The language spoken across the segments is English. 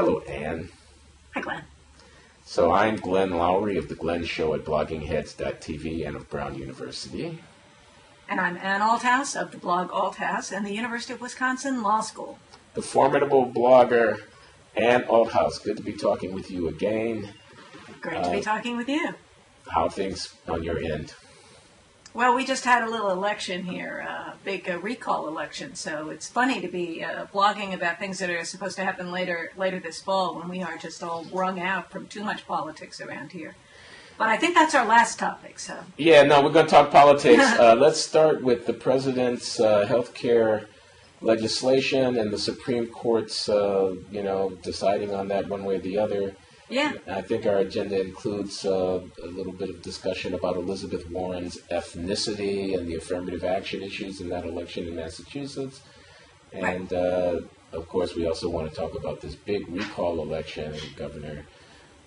Hello, Ann. Hi, Glenn. So I'm Glenn Loury of The Glenn Show at bloggingheads.tv and of Brown University. And I'm Ann Althouse of the blog Althouse and the University of Wisconsin Law School. The formidable blogger, Ann Althouse. Good to be talking with you again. Great to be talking with you. How are things on your end? Well, we just had a little election here, a big recall election, so it's funny to be blogging about things that are supposed to happen later this fall when we are just all wrung out from too much politics around here. But I think that's our last topic, so. Yeah, no, we're going to talk politics. Let's start with the president's health care legislation and the Supreme Court's, deciding on that one way or the other. Yeah. I think our agenda includes a little bit of discussion about Elizabeth Warren's ethnicity and the affirmative action issues in that election in Massachusetts. And, of course, we also want to talk about this big recall election, Governor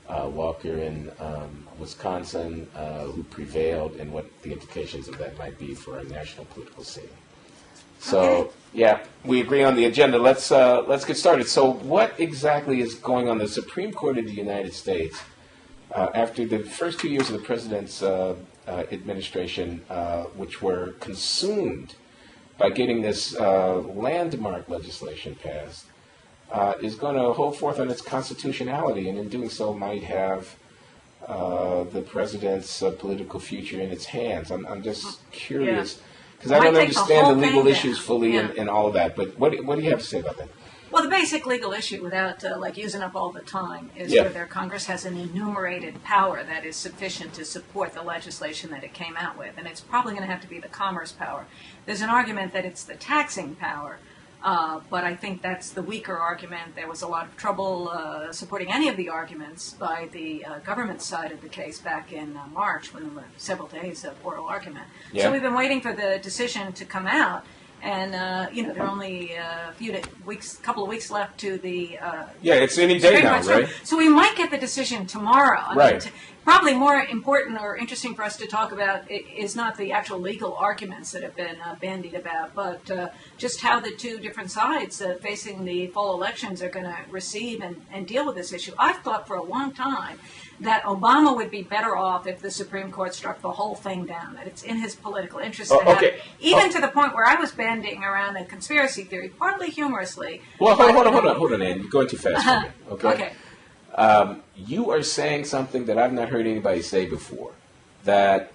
Walker in Wisconsin, who prevailed, and what the implications of that might be for our national political scene. So, yeah, we agree on the agenda. Let's get started. So what exactly is going on? The Supreme Court of the United States, after the first 2 years of the president's administration, which were consumed by getting this landmark legislation passed, is going to hold forth on its constitutionality, and in doing so might have the president's political future in its hands. I'm just curious. Yeah. Because I don't understand the legal issues down. fully and all of that. But what do you have to say about that? Well, the basic legal issue, without using up all the time, is whether Congress has an enumerated power that is sufficient to support the legislation that it came out with. And it's probably going to have to be the commerce power. There's an argument that it's the taxing power, but I think that's the weaker argument. There was a lot of trouble supporting any of the arguments by the government side of the case back in March, when there were several days of oral argument. Yeah. So we've been waiting for the decision to come out. And, there are only a couple of weeks left to the... it's any day now, right? So we might get the decision tomorrow. I mean, probably more important or interesting for us to talk about is not the actual legal arguments that have been bandied about, but just how the two different sides facing the fall elections are going to receive and deal with this issue. I've thought for a long time that Obama would be better off if the Supreme Court struck the whole thing down, that it's in his political interest to have it, even to the point where I was bandying around a conspiracy theory, partly humorously. Well, hold on, Ann. You're going too fast for me, okay? You are saying something that I've not heard anybody say before, that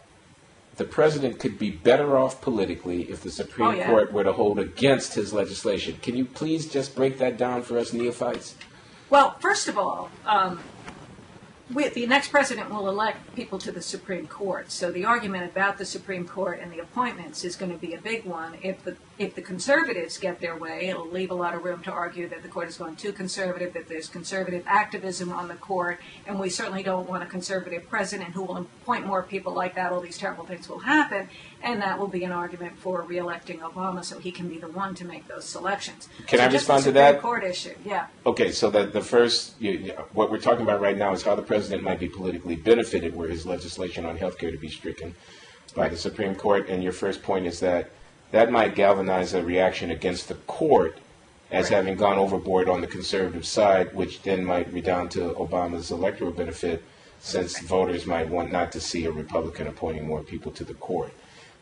the president could be better off politically if the Supreme Court were to hold against his legislation. Can you please just break that down for us neophytes? Well, first of all, the next president will elect people to the Supreme Court. So the argument about the Supreme Court and the appointments is going to be a big one. If the conservatives get their way, it'll leave a lot of room to argue that the court is going too conservative, that there's conservative activism on the court, and we certainly don't want a conservative president who will appoint more people like that. All these terrible things will happen, and that will be an argument for re-electing Obama so he can be the one to make those selections. Can I respond to that? Supreme Court issue, yeah. Okay, so the first, what we're talking about right now is how the president might be politically benefited were his legislation on health care to be stricken by the Supreme Court. And your first point is that might galvanize a reaction against the court as having gone overboard on the conservative side, which then might redound to Obama's electoral benefit, since voters might want not to see a Republican appointing more people to the court.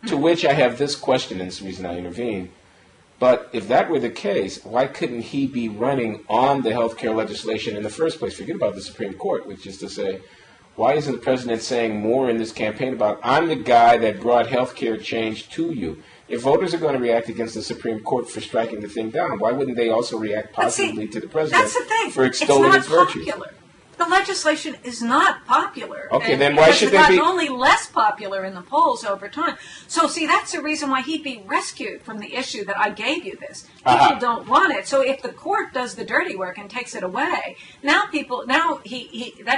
To which I have this question, and it's the reason I intervene. But if that were the case, why couldn't he be running on the health care legislation in the first place? Forget about the Supreme Court, which is to say, why isn't the president saying more in this campaign about, I'm the guy that brought health care change to you? If voters are going to react against the Supreme Court for striking the thing down, why wouldn't they also react positively to the president for extolling its virtues? The legislation is not popular. Okay, then why should they be? It's only less popular in the polls over time. So, see, that's the reason why he'd be rescued from the issue that I gave you this. People don't want it. So if the court does the dirty work and takes it away, that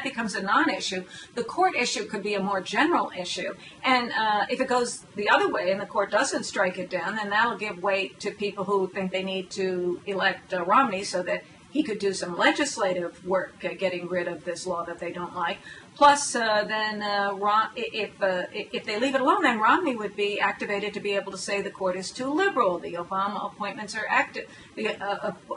becomes a non-issue. The court issue could be a more general issue. And if it goes the other way and the court doesn't strike it down, then that'll give weight to people who think they need to elect Romney so that he could do some legislative work getting rid of this law that they don't like. Plus, if they leave it alone, then Romney would be activated to be able to say the court is too liberal. The Obama appointments are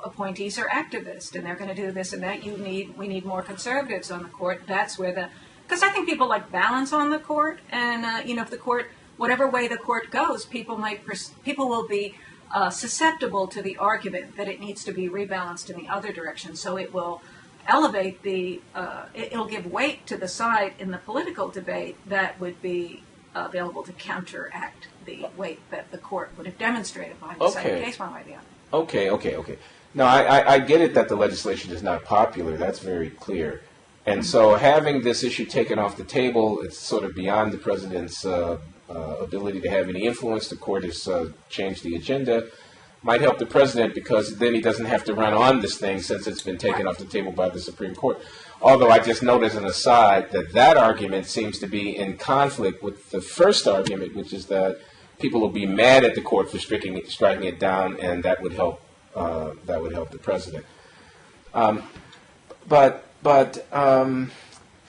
appointees are activist, and they're going to do this and that. We need more conservatives on the court. That's where because I think people like balance on the court, and if the court, whatever way the court goes, people will be susceptible to the argument that it needs to be rebalanced in the other direction. So it will elevate it'll give weight to the side in the political debate that would be available to counteract the weight that the court would have demonstrated behind the second case one way or the other. Okay. No, I get it that the legislation is not popular. That's very clear. And so having this issue taken off the table, it's sort of beyond the president's ability to have any influence. The court has changed the agenda. Might help the president because then he doesn't have to run on this thing since it's been taken off the table by the Supreme Court. Although I just note as an aside that argument seems to be in conflict with the first argument, which is that people will be mad at the court for striking it down, and that would help the president. But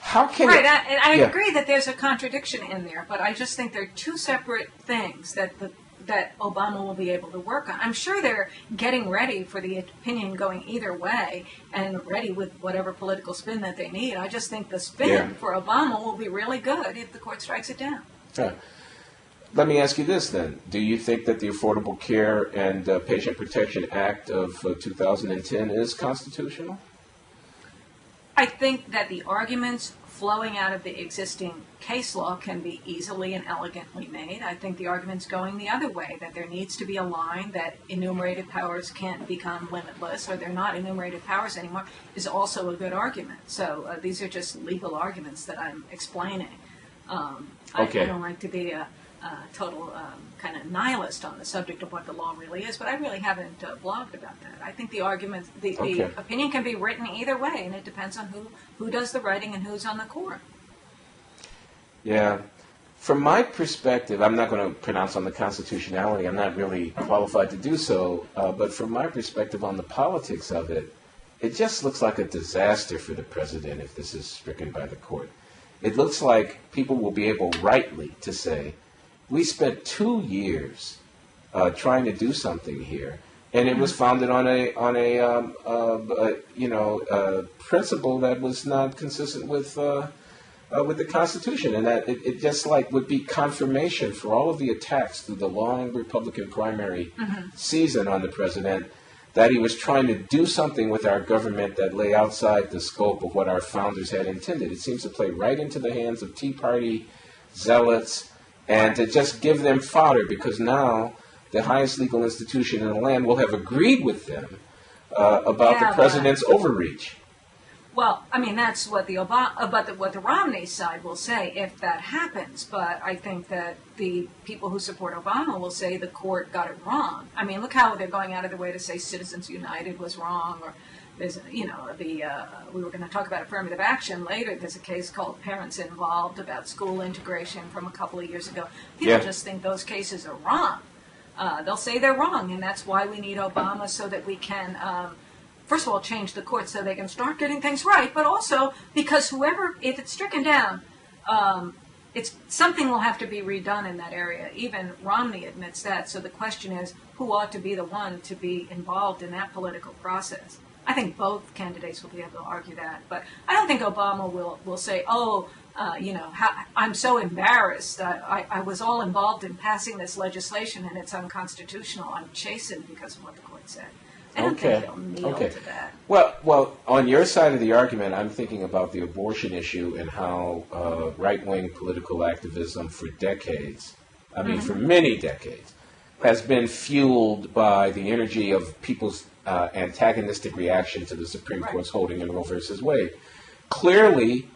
how can I agree that there's a contradiction in there, but I just think they're two separate things that Obama will be able to work on. I'm sure they're getting ready for the opinion going either way and ready with whatever political spin that they need. I just think the spin for Obama will be really good if the court strikes it down. Let me ask you this then. Do you think that the Affordable Care and Patient Protection Act of 2010 is constitutional? I think that the arguments flowing out of the existing case law can be easily and elegantly made. I think the arguments going the other way, that there needs to be a line that enumerated powers can't become limitless, or they're not enumerated powers anymore, is also a good argument. So these are just legal arguments that I'm explaining. I don't like to be a total kind of nihilist on the subject of what the law really is, but I really haven't blogged about that. I think the argument, the opinion can be written either way, and it depends on who does the writing and who's on the court. Yeah. From my perspective, I'm not going to pronounce on the constitutionality. I'm not really qualified to do so. But from my perspective on the politics of it, it just looks like a disaster for the president if this is stricken by the court. It looks like people will be able rightly to say, we spent 2 years trying to do something here, and it was founded on a principle that was not consistent with the Constitution, and that it just like would be confirmation for all of the attacks through the long Republican primary season on the president that he was trying to do something with our government that lay outside the scope of what our founders had intended. It seems to play right into the hands of Tea Party zealots, and to just give them fodder, because now the highest legal institution in the land will have agreed with them about the president's overreach. Well, I mean, that's what what the Romney side will say if that happens. But I think that the people who support Obama will say the court got it wrong. I mean, look how they're going out of their way to say Citizens United was wrong, or there's, we were going to talk about affirmative action later. There's a case called Parents Involved about school integration from a couple of years ago. People just think those cases are wrong. They'll say they're wrong, and that's why we need Obama, so that we can, first of all, change the court so they can start getting things right, but also because if it's stricken down, something will have to be redone in that area. Even Romney admits that. So the question is, who ought to be the one to be involved in that political process? I think both candidates will be able to argue that, but I don't think Obama will say, I'm so embarrassed. I was all involved in passing this legislation and it's unconstitutional. I'm chastened because of what the court said. I don't think he'll kneel to that. Well, on your side of the argument, I'm thinking about the abortion issue and how right-wing political activism for decades, for many decades, has been fueled by the energy of people's antagonistic reaction to the Supreme Court's holding in Roe versus Wade. Clearly,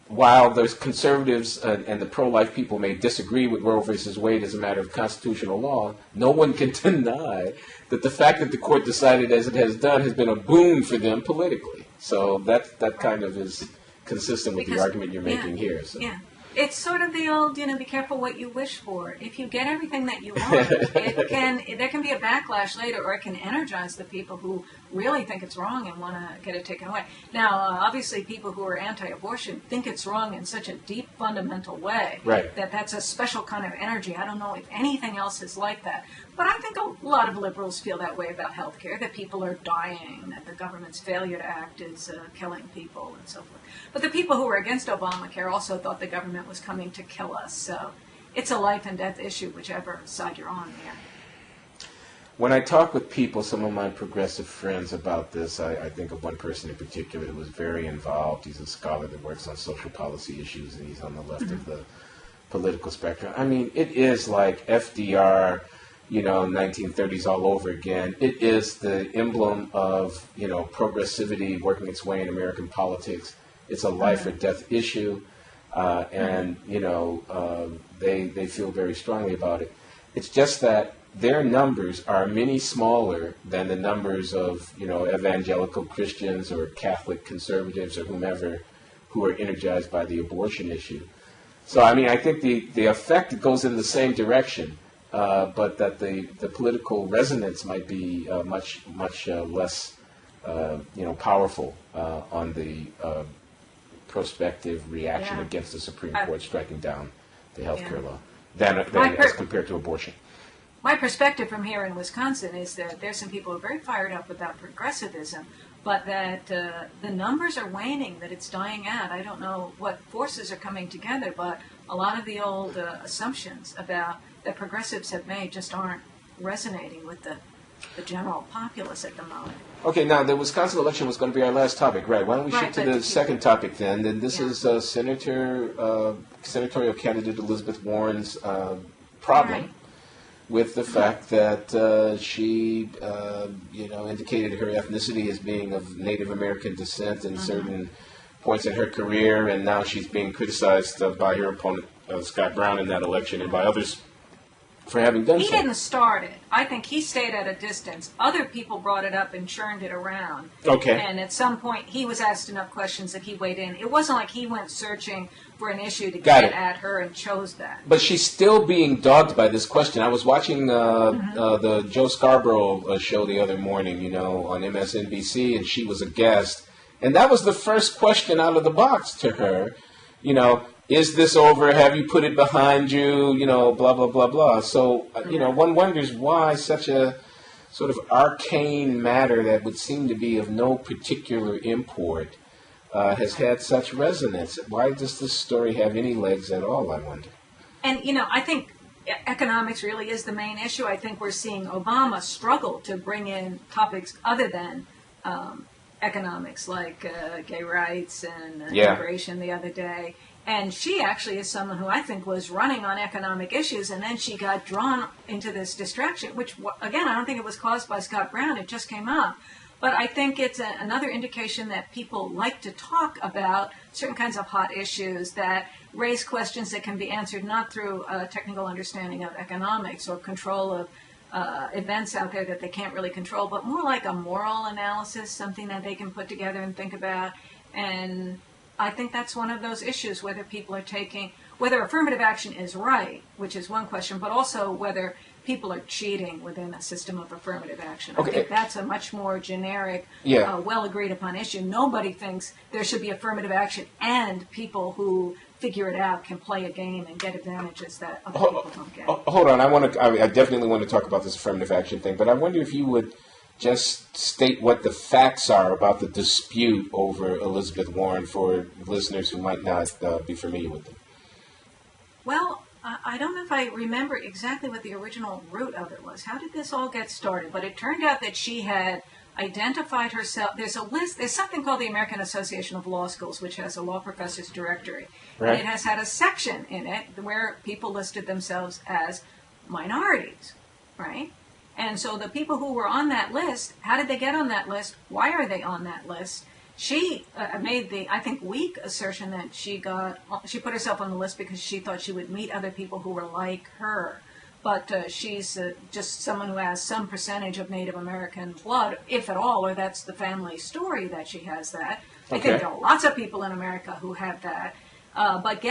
while the conservatives and the pro-life people may disagree with Roe versus Wade as a matter of constitutional law, no one can deny that the fact that the court decided as it has done has been a boon for them politically. So that kind of is consistent with the argument you're making here. So. Yeah. It's sort of the old, be careful what you wish for. If you get everything that you want, there can be a backlash later, or it can energize the people who really think it's wrong and want to get it taken away. Now, obviously, people who are anti-abortion think it's wrong in such a deep, fundamental way Right. that that's a special kind of energy. I don't know if anything else is like that. But I think a lot of liberals feel that way about health care, that people are dying, that the government's failure to act is killing people and so forth. But the people who were against Obamacare also thought the government was coming to kill us. So it's a life and death issue, whichever side you're on there. When I talk with people, some of my progressive friends about this, I think of one person in particular who was very involved. He's a scholar that works on social policy issues, and he's on the left of the political spectrum. I mean, it is like FDR, 1930s all over again. It is the emblem of, progressivity working its way in American politics. It's a life or death issue, and, they feel very strongly about it. It's just that their numbers are many smaller than the numbers of, evangelical Christians or Catholic conservatives or whomever who are energized by the abortion issue. So, I think the effect goes in the same direction, but that the political resonance might be much less, powerful on the prospective reaction against the Supreme Court striking down the health care law than as compared to abortion. My perspective from here in Wisconsin is that there's some people who are very fired up about progressivism, but that the numbers are waning, that it's dying out. I don't know what forces are coming together, but a lot of the old assumptions about that progressives have made just aren't resonating with the general populace at the moment. Okay, now the Wisconsin election was going to be our last topic, right? Why don't we shift to the second topic then? And this is senatorial candidate Elizabeth Warren's problem. Right. With the fact that she, indicated her ethnicity as being of Native American descent in certain points in her career, and now she's being criticized by her opponent, Scott Brown, in that election, and by others for having done so. He didn't start it. I think he stayed at a distance. Other people brought it up and churned it around. Okay. And at some point, he was asked enough questions that he weighed in. It wasn't like he went searching for an issue to get at her and chose that. But she's still being dogged by this question. I was watching the Joe Scarborough show the other morning, on MSNBC, and she was a guest. And that was the first question out of the box to her, is this over? Have you put it behind you? Blah, blah, blah, blah. So, one wonders why such a sort of arcane matter that would seem to be of no particular import has had such resonance. Why does this story have any legs at all, I wonder? And, I think economics really is the main issue. I think we're seeing Obama struggle to bring in topics other than economics, like gay rights and immigration the other day. And she actually is someone who I think was running on economic issues, and then she got drawn into this distraction, which, again, I don't think it was caused by Scott Brown. It just came up. But I think it's another indication that people like to talk about certain kinds of hot issues that raise questions that can be answered not through a technical understanding of economics or control of events out there that they can't really control, but more like a moral analysis, something that they can put together and think about. And I think that's one of those issues, whether people are whether affirmative action is right, which is one question, but also whether people are cheating within a system of affirmative action. Okay. I think that's a much more generic, well agreed upon issue. Nobody thinks there should be affirmative action and people who figure it out can play a game and get advantages that other people don't get. Hold on, I definitely want to talk about this affirmative action thing, but I wonder if you would just state what the facts are about the dispute over Elizabeth Warren for listeners who might not be familiar with them. Well, I don't know if I remember exactly what the original root of it was. How did this all get started? But it turned out that she had identified herself. There's a list. There's something called the American Association of Law Schools, which has a law professor's directory. Right. And it has had a section in it where people listed themselves as minorities, right? And so the people who were on that list, how did they get on that list? Why are they on that list? She made the, I think, weak assertion that she put herself on the list because she thought she would meet other people who were like her. But she's just someone who has some percentage of Native American blood, if at all, or that's the family story that she has that. I think there are lots of people in America who have that. But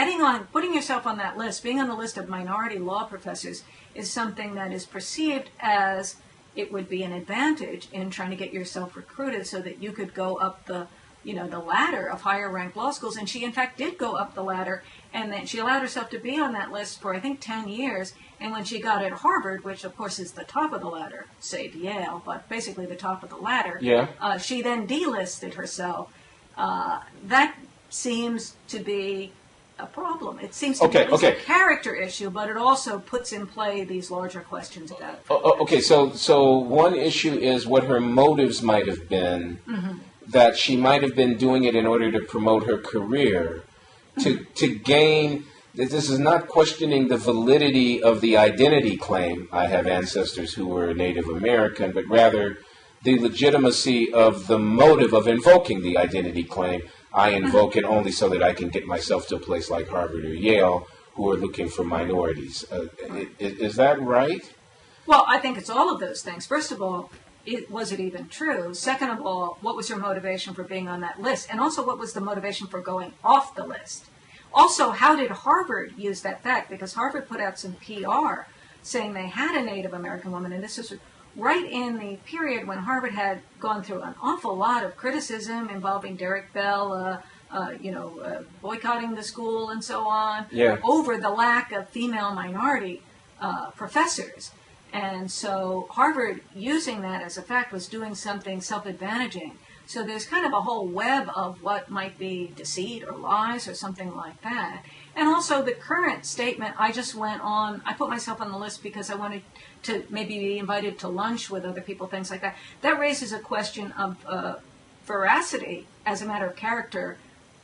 putting yourself on that list, being on the list of minority law professors, is something that is perceived as it would be an advantage in trying to get yourself recruited so that you could go up the ladder of higher ranked law schools. And she in fact did go up the ladder, and then she allowed herself to be on that list for I think 10 years. And when she got at Harvard, which of course is the top of the ladder, save Yale, but basically the top of the ladder, she then delisted herself. That seems to be a problem. It seems to be a character issue, but it also puts in play these larger questions about it. Okay, so one issue is what her motives might have been, that she might have been doing it in order to promote her career, to gain. This is not questioning the validity of the identity claim, I have ancestors who were Native American, but rather the legitimacy of the motive of invoking the identity claim. I invoke it only so that I can get myself to a place like Harvard or Yale who are looking for minorities. Is that right? Well, I think it's all of those things. First of all, was it even true? Second of all, what was her motivation for being on that list? And also, what was the motivation for going off the list? Also, how did Harvard use that fact? Because Harvard put out some PR saying they had a Native American woman, and this is right in the period when Harvard had gone through an awful lot of criticism involving Derek Bell, boycotting the school and so on, over the lack of female minority professors. And so Harvard, using that as a fact, was doing something self-advantaging. So there's kind of a whole web of what might be deceit or lies or something like that. And also the current statement, I put myself on the list because I wanted to maybe be invited to lunch with other people, things like that. That raises a question of veracity as a matter of character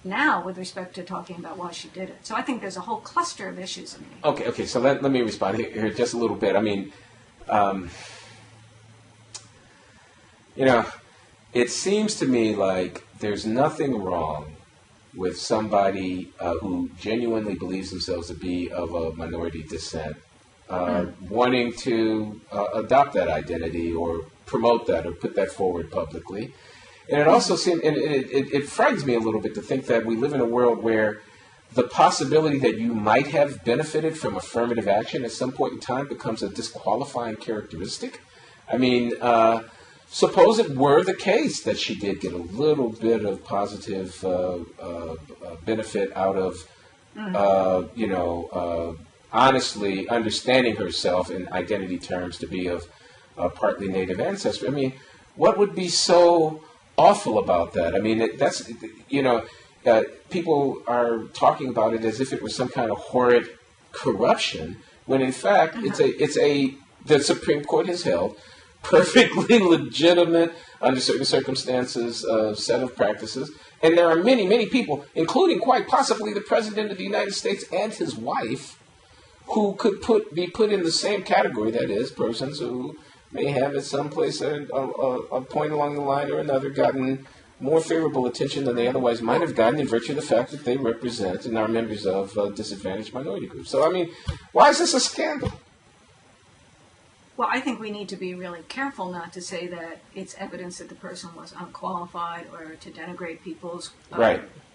now with respect to talking about why she did it. So I think there's a whole cluster of issues in here. Okay, so let me respond here just a little bit. I mean, it seems to me like there's nothing wrong with somebody who genuinely believes themselves to be of a minority descent, wanting to adopt that identity or promote that or put that forward publicly. And it also seems, and it frightens me a little bit to think that we live in a world where the possibility that you might have benefited from affirmative action at some point in time becomes a disqualifying characteristic. I mean, suppose it were the case that she did get a little bit of positive benefit out of, honestly understanding herself in identity terms to be of partly Native ancestry. I mean, what would be so awful about that? I mean, people are talking about it as if it was some kind of horrid corruption, when in fact the Supreme Court has held perfectly legitimate, under certain circumstances, set of practices. And there are many, many people, including quite possibly the President of the United States and his wife, who could be put in the same category, that is, persons who may have at some place at a point along the line or another gotten more favorable attention than they otherwise might have gotten in virtue of the fact that they represent and are members of disadvantaged minority groups. So, I mean, why is this a scandal? Well, I think we need to be really careful not to say that it's evidence that the person was unqualified or to denigrate people's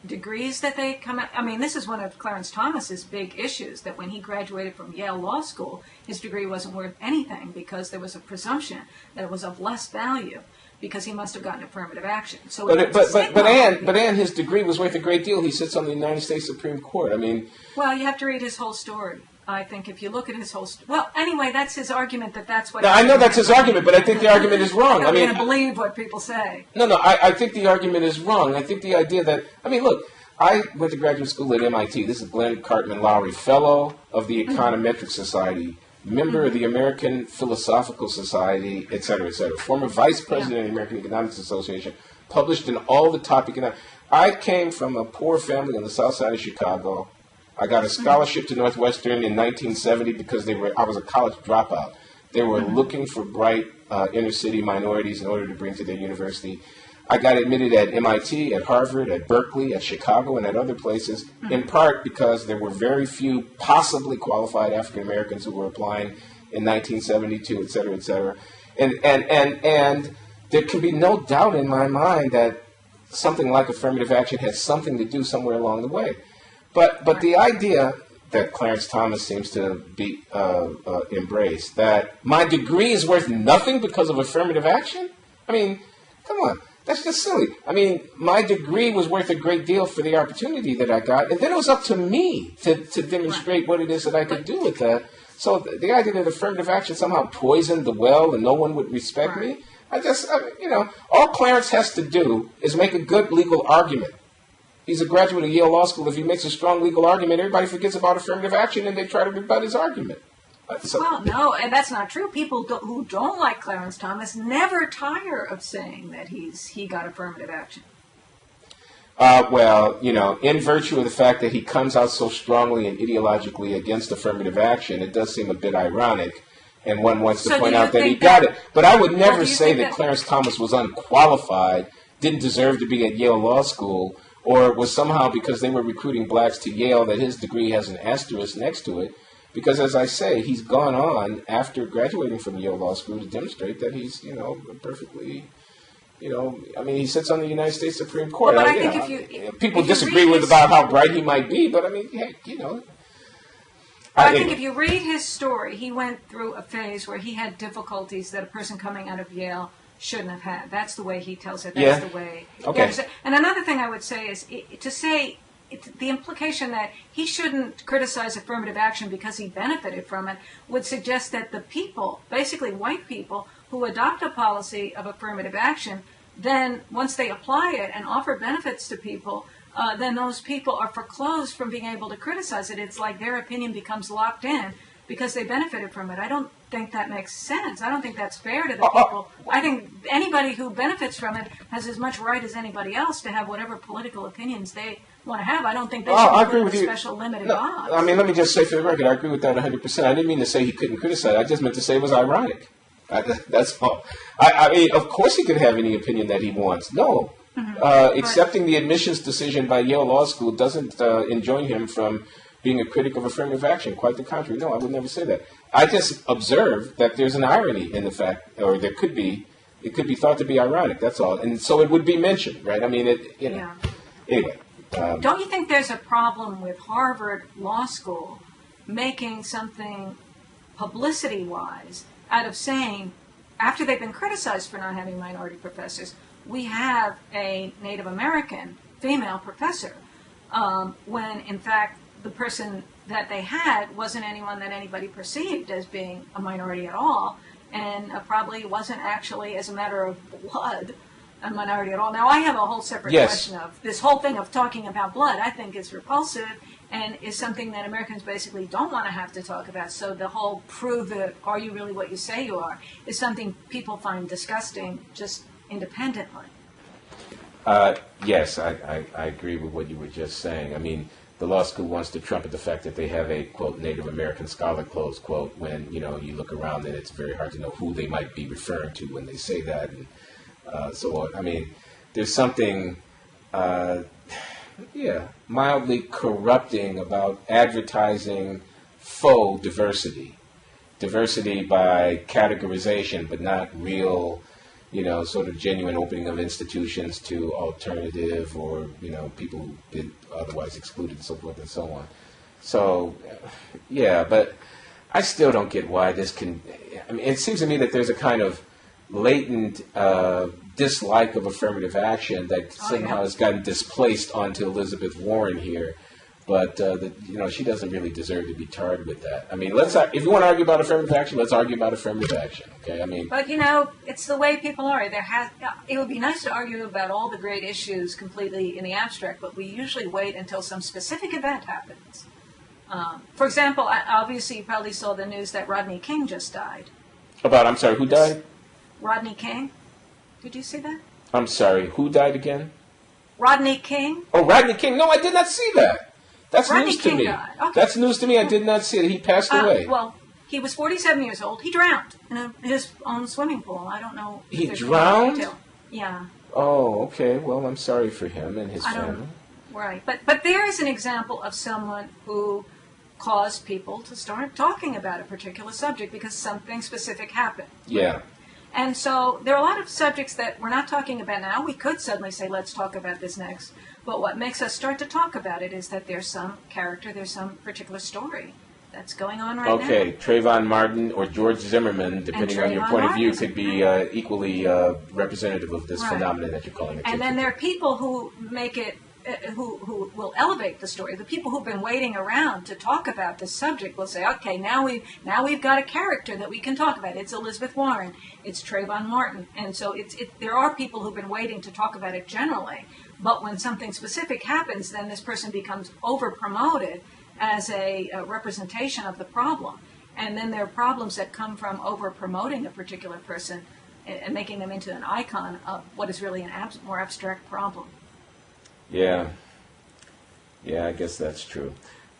degrees that they come out. I mean, this is one of Clarence Thomas's big issues, that when he graduated from Yale Law School, his degree wasn't worth anything because there was a presumption that it was of less value because he must have gotten affirmative action. So but Ann, his degree was worth a great deal. He sits on the United States Supreme Court. I mean, well, you have to read his whole story. I think if you look at his whole well, anyway, that's his argument that's what... No, I know that's his argument, but I think the argument is wrong. I mean, can't believe what people say. No, I think the argument is wrong. I think the idea that... I mean, look, I went to graduate school at MIT. This is Glenn Cartman Loury, fellow of the Econometric Society, member of the American Philosophical Society, et cetera, former vice president of the American Economics Association, published in all the top economics. I came from a poor family on the south side of Chicago. I got a scholarship to Northwestern in 1970 because I was a college dropout. They were looking for bright inner city minorities in order to bring to their university. I got admitted at MIT, at Harvard, at Berkeley, at Chicago, and at other places, in part because there were very few possibly qualified African Americans who were applying in 1972, et cetera, et cetera. And there can be no doubt in my mind that something like affirmative action had something to do somewhere along the way. But the idea that Clarence Thomas seems to be embrace, that my degree is worth nothing because of affirmative action? I mean, come on. That's just silly. I mean, my degree was worth a great deal for the opportunity that I got, and then it was up to me to demonstrate what it is that I could do with that. So the idea that affirmative action somehow poisoned the well and no one would respect me, all Clarence has to do is make a good legal argument. He's a graduate of Yale Law School. If he makes a strong legal argument, everybody forgets about affirmative action and they try to rebut his argument. Well, no, and that's not true. People who don't like Clarence Thomas never tire of saying that he got affirmative action. In virtue of the fact that he comes out so strongly and ideologically against affirmative action, it does seem a bit ironic, and one wants to point out that he got it. But I would never say that Clarence Thomas was unqualified, didn't deserve to be at Yale Law School, or was somehow, because they were recruiting blacks to Yale, that his degree has an asterisk next to it. Because, as I say, he's gone on, after graduating from Yale Law School, to demonstrate that he's, perfectly, he sits on the United States Supreme Court. Well, but I think people disagree with about how bright he might be, but, I think if you read his story, he went through a phase where he had difficulties that a person coming out of Yale shouldn't have had. That's the way he tells it. That's the way. Okay. And another thing I would say is the implication that he shouldn't criticize affirmative action because he benefited from it would suggest that the people, basically white people, who adopt a policy of affirmative action, then once they apply it and offer benefits to people, then those people are foreclosed from being able to criticize it. It's like their opinion becomes locked in because they benefited from it. I don't think that makes sense. I don't think that's fair to the people. I think anybody who benefits from it has as much right as anybody else to have whatever political opinions they want to have. I don't think they should be put in a special limited box. I mean, let me just say for the record, I agree with that 100%. I didn't mean to say he couldn't criticize. I just meant to say it was ironic. That's all. I mean, of course he could have any opinion that he wants. No. Accepting the admissions decision by Yale Law School doesn't enjoin him from being a critic of affirmative action. Quite the contrary. No, I would never say that. I just observe that there's an irony in the fact, or it could be thought to be ironic. That's all. And so it would be mentioned, right? I mean, Anyway. Don't you think there's a problem with Harvard Law School making something publicity-wise out of saying, after they've been criticized for not having minority professors, we have a Native American female professor, when in fact the person that they had wasn't anyone that anybody perceived as being a minority at all, and probably wasn't actually, as a matter of blood, a minority at all. Now, I have a whole separate question of this whole thing of talking about blood. I think is repulsive and is something that Americans basically don't want to have to talk about. So the whole prove it, are you really what you say you are, is something people find disgusting just independently. Yes, I agree with what you were just saying. I mean, the law school wants to trumpet the fact that they have a, quote, Native American scholar, close quote, when, you look around and it's very hard to know who they might be referring to when they say that. And so on. I mean, there's something, mildly corrupting about advertising faux diversity. Diversity by categorization, but not real, sort of genuine opening of institutions to alternative or, people who've been otherwise excluded and so forth and so on. So, but I still don't get why this can, it seems to me that there's a kind of latent dislike of affirmative action that somehow has gotten displaced onto Elizabeth Warren here. But, she doesn't really deserve to be tarred with that. I mean, if you want to argue about affirmative action, let's argue about affirmative action, okay? I mean... But, it's the way people are. It would be nice to argue about all the great issues completely in the abstract, but we usually wait until some specific event happens. For example, obviously you probably saw the news that Rodney King just died. I'm sorry, who died? Rodney King. Did you see that? I'm sorry, who died again? Rodney King. Oh, Rodney King. No, I did not see that. That's Rodney news to King me. Died. Okay. That's news to me. I did not see it. He passed away. Well, he was 47 years old. He drowned in his own swimming pool. I don't know. He drowned? Yeah. Oh, okay. Well, I'm sorry for him and his family. Right. But there is an example of someone who caused people to start talking about a particular subject because something specific happened. Yeah. And so there are a lot of subjects that we're not talking about now. We could suddenly say, let's talk about this next. But what makes us start to talk about it is that there's some character, there's some particular story that's going on right now. Okay, Trayvon Martin or George Zimmerman, depending on your point of view, could be equally representative of this phenomenon that you're calling attention. And then there are people who make it, who will elevate the story. The people who've been waiting around to talk about this subject will say, okay, now we've got a character that we can talk about. It's Elizabeth Warren, it's Trayvon Martin, and so there are people who've been waiting to talk about it generally. But when something specific happens, then this person becomes over promoted as a representation of the problem. And then there are problems that come from over promoting a particular person and making them into an icon of what is really an more abstract problem. Yeah, I guess that's true.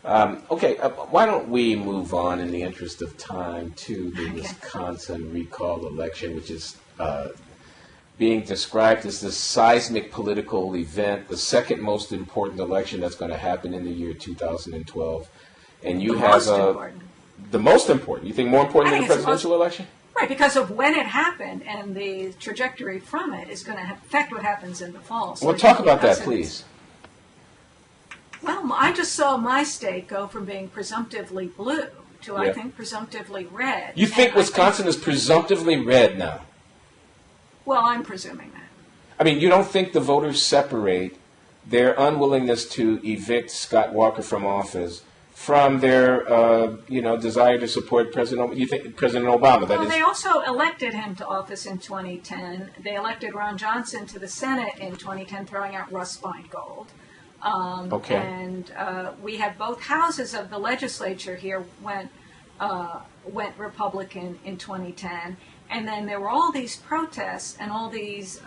Okay, why don't we move on in the interest of time to the Wisconsin recall election, which is being described as this seismic political event, the second most important election that's going to happen in the year 2012. And you have the most important. You think more important than the presidential election? Right, because of when it happened and the trajectory from it is going to affect what happens in the fall. So well, talk about that, please. Well, I just saw my state go from being presumptively blue to, I think, presumptively red. You think Wisconsin is presumptively red now? Well, I'm presuming that. I mean, you don't think the voters separate their unwillingness to evict Scott Walker from office from their, desire to support President Obama? Well, they also elected him to office in 2010. They elected Ron Johnson to the Senate in 2010, throwing out Russ Feingold. And we had both houses of the legislature here went Republican in 2010. And then there were all these protests and all these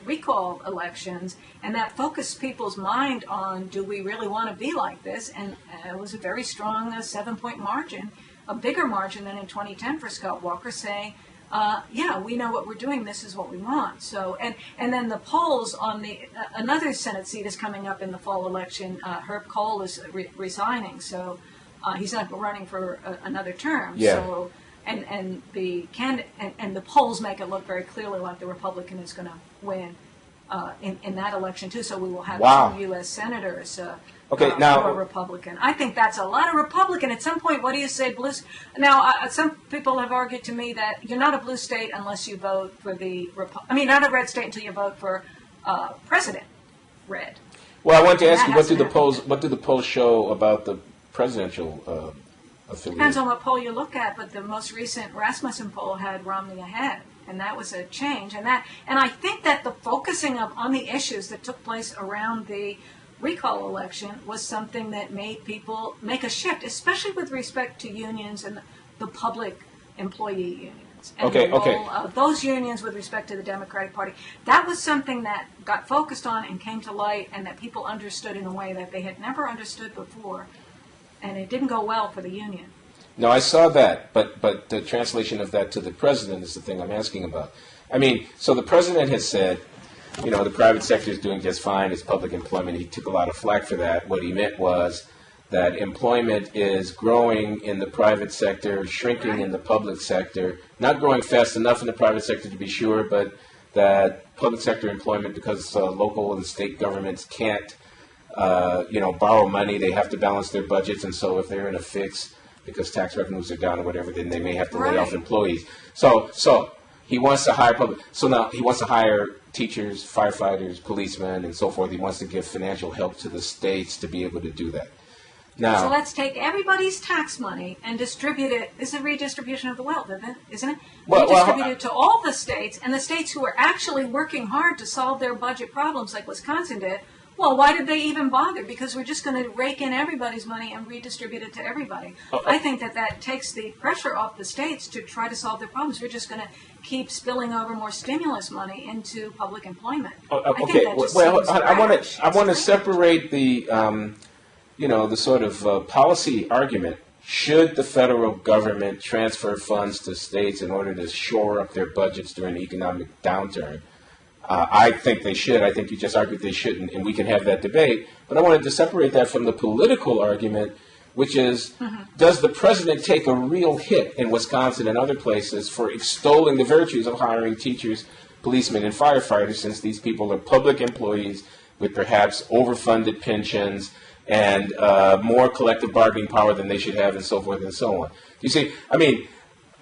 recall elections, and that focused people's mind on, do we really want to be like this? And it was a very strong 7-point margin, a bigger margin than in 2010 for Scott Walker, saying, yeah, we know what we're doing, this is what we want. So, and then the polls on another Senate seat is coming up in the fall election. Herb Kohl is resigning, so he's not running for another term. Yeah. So, and the and the polls make it look very clearly like the Republican is going to win in that election too. So we will have 2 U.S. senators now, who are Republican. I think that's a lot of Republican. At some point, what do you say, blue? Now, some people have argued to me that you're not a blue state unless you vote for not a red state until you vote for President red. Well, I want to ask you, what do the polls show about the presidential Depends on what poll you look at, but the most recent Rasmussen poll had Romney ahead, and that was a change. And I think that the focusing on the issues that took place around the recall election was something that made people make a shift, especially with respect to unions and the public employee unions. And the role of those unions with respect to the Democratic Party. That was something that got focused on and came to light, and that people understood in a way that they had never understood before. And it didn't go well for the union. No, I saw that, but the translation of that to the president is the thing I'm asking about. I mean, so the president has said, the private sector is doing just fine, it's public employment. He took a lot of flack for that. What he meant was that employment is growing in the private sector, shrinking in the public sector, not growing fast enough in the private sector to be sure, but that public sector employment, because local and state governments can't borrow money, they have to balance their budgets, and so if they're in a fix because tax revenues are down or whatever, then they may have to lay off employees. So he wants to hire now he wants to hire teachers, firefighters, policemen, and so forth. He wants to give financial help to the states to be able to do that. Now, so let's take everybody's tax money and distribute it. This is a redistribution of the wealth, isn't it? Redistribute it to all the states, and the states who are actually working hard to solve their budget problems like Wisconsin did. Well, why did they even bother? Because we're just going to rake in everybody's money and redistribute it to everybody. I think that takes the pressure off the states to try to solve their problems. We're just going to keep spilling over more stimulus money into public employment. Okay, I want to separate the the sort of policy argument. Should the federal government transfer funds to states in order to shore up their budgets during the economic downturn? I think they should. I think you just argued they shouldn't, and we can have that debate. But I wanted to separate that from the political argument which is, does the president take a real hit in Wisconsin and other places for extolling the virtues of hiring teachers, policemen, and firefighters, since these people are public employees with perhaps overfunded pensions and more collective bargaining power than they should have, and so forth and so on? You see, I mean,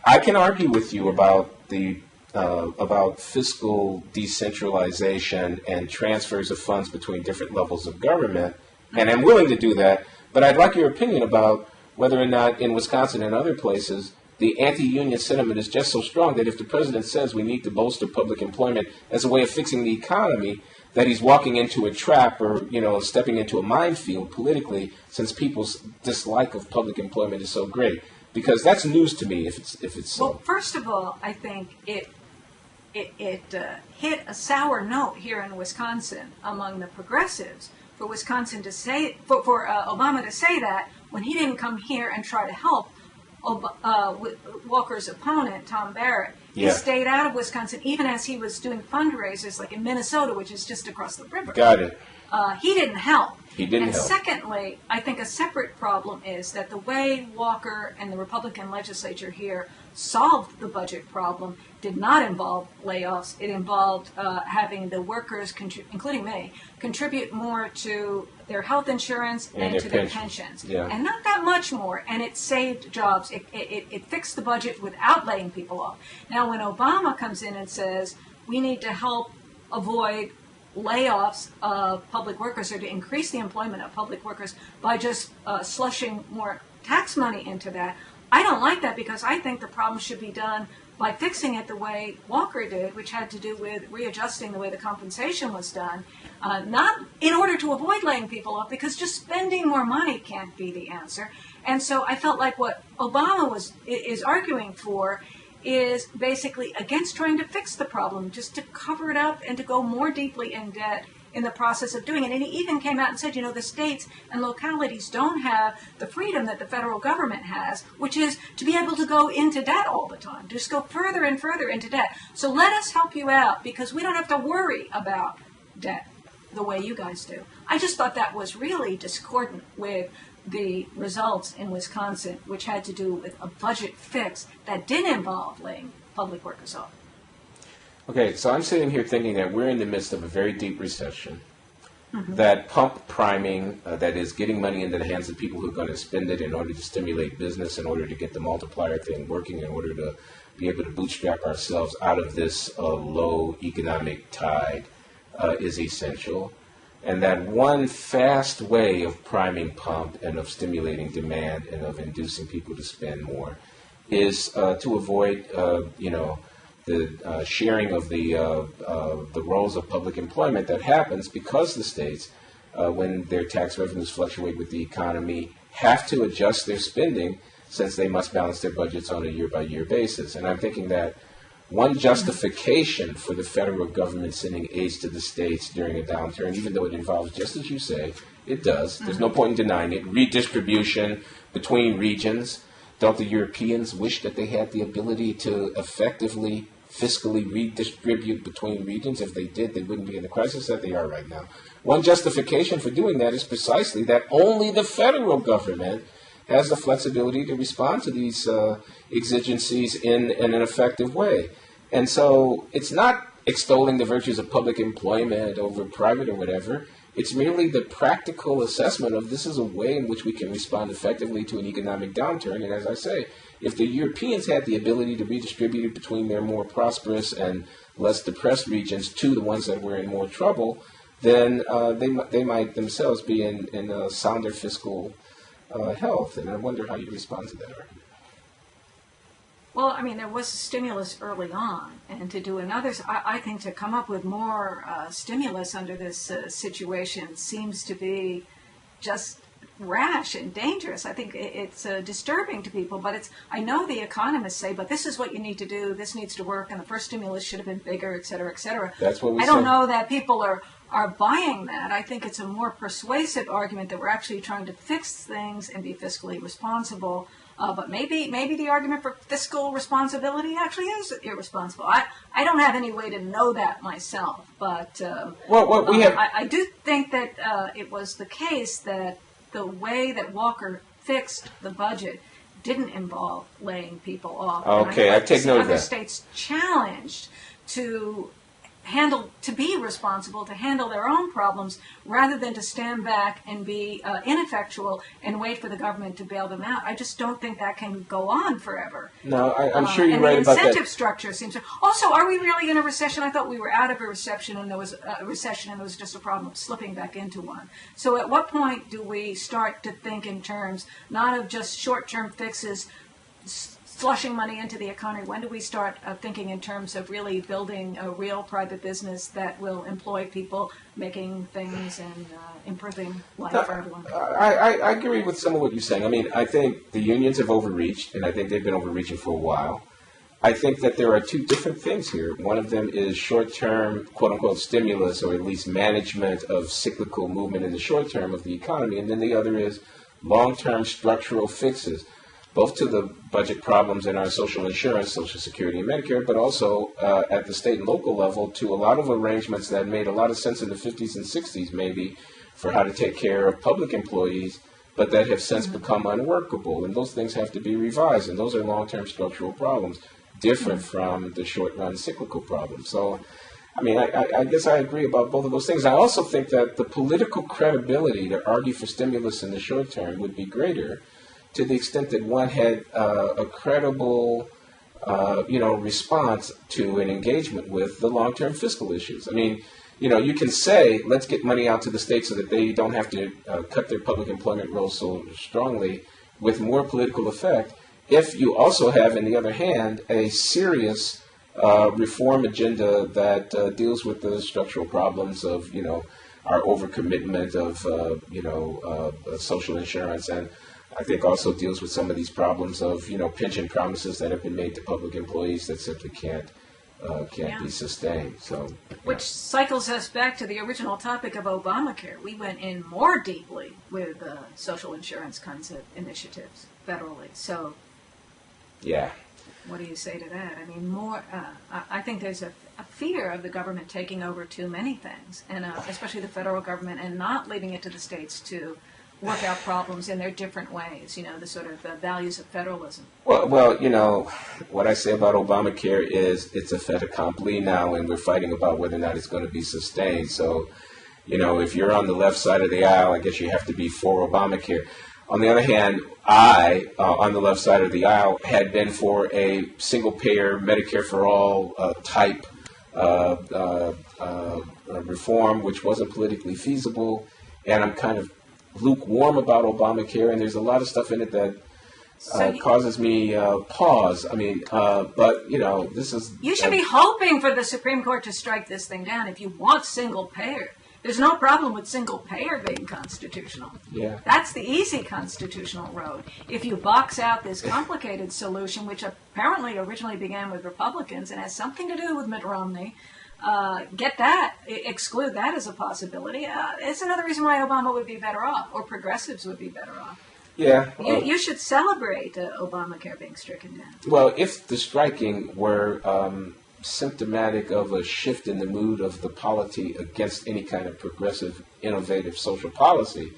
I can argue with you about about fiscal decentralization and transfers of funds between different levels of government, and I'm willing to do that, but I'd like your opinion about whether or not in Wisconsin and other places the anti-union sentiment is just so strong that if the president says we need to bolster public employment as a way of fixing the economy, that he's walking into a trap or, stepping into a minefield politically, since people's dislike of public employment is so great. Because that's news to me if it's so. Well, first of all, I think it hit a sour note here in Wisconsin among the progressives for Wisconsin to say, for Obama to say that when he didn't come here and try to help Walker's opponent, Tom Barrett. He stayed out of Wisconsin even as he was doing fundraisers like in Minnesota, which is just across the river. Got it. He didn't help. He didn't help. And secondly, I think a separate problem is that the way Walker and the Republican legislature here solved the budget problem did not involve layoffs. It involved having the workers, including me, contribute more to their health insurance and to their pensions. Yeah. And not that much more. And it saved jobs. It fixed the budget without laying people off. Now, when Obama comes in and says we need to help avoid layoffs of public workers or to increase the employment of public workers by just slushing more tax money into that, I don't like that, because I think the problem should be done by fixing it the way Walker did, which had to do with readjusting the way the compensation was done, not in order to avoid laying people off, because just spending more money can't be the answer. And so I felt like what Obama is arguing for is basically against trying to fix the problem, just to cover it up and to go more deeply in debt in the process of doing it. And he even came out and said, the states and localities don't have the freedom that the federal government has, which is to be able to go into debt all the time, just go further and further into debt. So let us help you out, because we don't have to worry about debt the way you guys do. I just thought that was really discordant with the results in Wisconsin, which had to do with a budget fix that did involve laying public workers off. Okay, so I'm sitting here thinking that we're in the midst of a very deep recession, that pump priming, that is getting money into the hands of people who are going to spend it in order to stimulate business, in order to get the multiplier thing working, in order to be able to bootstrap ourselves out of this low economic tide, is essential. And that one fast way of priming pump and of stimulating demand and of inducing people to spend more is to avoid, the sharing of the roles of public employment that happens because the states, when their tax revenues fluctuate with the economy, have to adjust their spending, since they must balance their budgets on a year-by-year basis. And I'm thinking that one justification for the federal government sending aids to the states during a downturn, even though it involves, just as you say, it does, there's no point in denying it, redistribution between regions. Don't the Europeans wish that they had the ability to effectively fiscally redistribute between regions? If they did, they wouldn't be in the crisis that they are right now. One justification for doing that is precisely that only the federal government has the flexibility to respond to these exigencies in an effective way. And so it's not extolling the virtues of public employment over private or whatever. It's merely the practical assessment of this is a way in which we can respond effectively to an economic downturn. And as I say, if the Europeans had the ability to redistribute it between their more prosperous and less depressed regions to the ones that were in more trouble, then they might themselves be in a sounder fiscal health. And I wonder how you respond to that argument. Well, I mean, there was a stimulus early on, and to do another, I think to come up with more stimulus under this situation seems to be just rash and dangerous. I think it's disturbing to people, but I know the economists say, but this is what you need to do, this needs to work, and the first stimulus should have been bigger, et cetera, et cetera. That's what we I don't know that people are buying that. I think it's a more persuasive argument that we're actually trying to fix things and be fiscally responsible. But maybe the argument for fiscal responsibility actually is irresponsible. I don't have any way to know that myself, but I do think that it was the case that the way that Walker fixed the budget didn't involve laying people off. Okay, I take note of that. Other states challenged to be responsible, to handle their own problems, rather than to stand back and be ineffectual and wait for the government to bail them out. I just don't think that can go on forever. No, I'm sure you're right about that. And the incentive structure seems to... Also, are we really in a recession? I thought we were out of a recession and there was just a problem of slipping back into one. So at what point do we start to think in terms not of just short-term fixes, flushing money into the economy? When do we start thinking in terms of really building a real private business that will employ people, making things and improving life for everyone? I agree with some of what you're saying. I mean, I think the unions have overreached, and I think they've been overreaching for a while. I think that there are two different things here. One of them is short-term, quote-unquote, stimulus, or at least management of cyclical movement in the short term of the economy, and then the other is long-term structural fixes, both to the budget problems in our social insurance, Social Security and Medicare, but also at the state and local level to a lot of arrangements that made a lot of sense in the 50s and 60s maybe for how to take care of public employees, but that have since become unworkable. And those things have to be revised, and those are long-term structural problems, different from the short-run cyclical problems. So, I mean, I guess I agree about both of those things. I also think that the political credibility to argue for stimulus in the short term would be greater to the extent that one had a credible, response to an engagement with the long-term fiscal issues. I mean, you can say, let's get money out to the states so that they don't have to cut their public employment rolls so strongly with more political effect, if you also have, on the other hand, a serious reform agenda that deals with the structural problems of, our overcommitment of, social insurance, and I think also deals with some of these problems of, pension promises that have been made to public employees that simply can't be sustained. So, which cycles us back to the original topic of Obamacare. We went in more deeply with social insurance kinds of initiatives federally. So, yeah. What do you say to that? I mean, I think there's a fear of the government taking over too many things, and especially the federal government, and not leaving it to the states to work out problems in their different ways, the sort of values of federalism. Well, what I say about Obamacare is it's a fait accompli now, and we're fighting about whether or not it's going to be sustained. So, if you're on the left side of the aisle, I guess you have to be for Obamacare. On the other hand, I, on the left side of the aisle, had been for a single-payer Medicare for all type reform, which wasn't politically feasible, and I'm kind of lukewarm about Obamacare, and there's a lot of stuff in it that causes me pause. I mean, but, this is... You should be hoping for the Supreme Court to strike this thing down if you want single-payer. There's no problem with single-payer being constitutional. Yeah. That's the easy constitutional road. If you box out this complicated solution, which apparently originally began with Republicans and has something to do with Mitt Romney, exclude that as a possibility. It's another reason why Obama would be better off, or progressives would be better off. Yeah. You should celebrate Obamacare being stricken down. Well, if the striking were symptomatic of a shift in the mood of the polity against any kind of progressive, innovative social policy,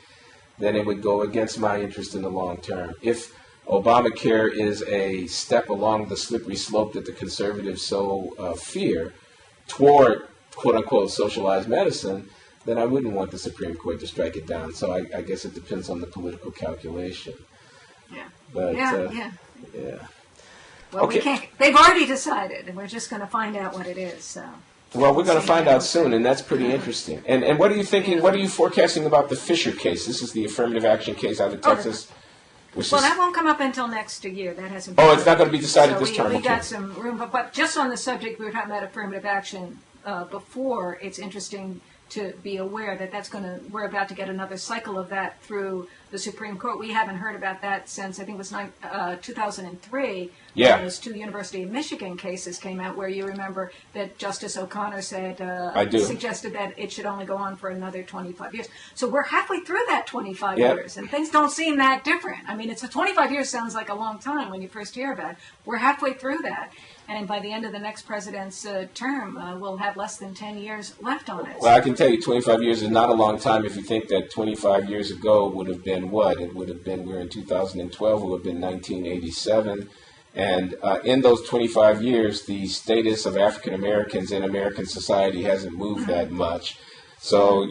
then it would go against my interest in the long term. If Obamacare is a step along the slippery slope that the conservatives so fear toward, quote-unquote, socialized medicine, then I wouldn't want the Supreme Court to strike it down. So I guess it depends on the political calculation. Yeah. But, yeah. Well, okay. We can't. They've already decided, and we're just going to find out what it is. So. Well, we're going to find out soon, and that's pretty interesting. And what are you thinking? What are you forecasting about the Fisher case? This is the affirmative action case out of Texas. That won't come up until next year. That hasn't. Oh, it's not going to be decided this term. We got some room, but just on the subject we were talking about affirmative action before. It's interesting to be aware that we're about to get another cycle of that through the Supreme Court. We haven't heard about that since, I think it was 2003, yeah. when those two University of Michigan cases came out, where you remember that Justice O'Connor said, suggested that it should only go on for another 25 years. So we're halfway through that 25 years, and things don't seem that different. I mean, 25 years sounds like a long time when you first hear about it. We're halfway through that. And by the end of the next president's term, we'll have less than 10 years left on it. Well, I can tell you 25 years is not a long time if you think that 25 years ago would have been what? It would have been, we're in 2012, it would have been 1987. And in those 25 years, the status of African Americans in American society hasn't moved that much. So,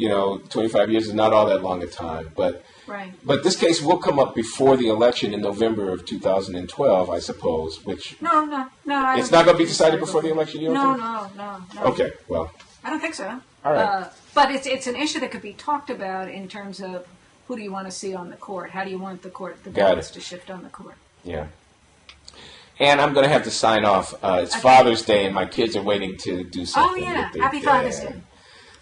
25 years is not all that long a time. But right. But this case will come up before the election in November of 2012, I suppose, which... No. It's not going to be decided before the election, you don't think? No. Okay, well... I don't think so. All right. But it's an issue that could be talked about in terms of who do you want to see on the court? How do you want the balance to shift on the court? Yeah. And I'm going to have to sign off. It's Father's Day, and my kids are waiting to do something. Oh, yeah. With their Happy dad. Father's Day.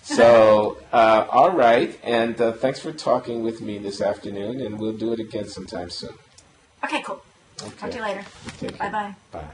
So, all right. And thanks for talking with me this afternoon, and we'll do it again sometime soon. Okay, cool. Okay. Talk to you later. Take care. Bye-bye. Bye.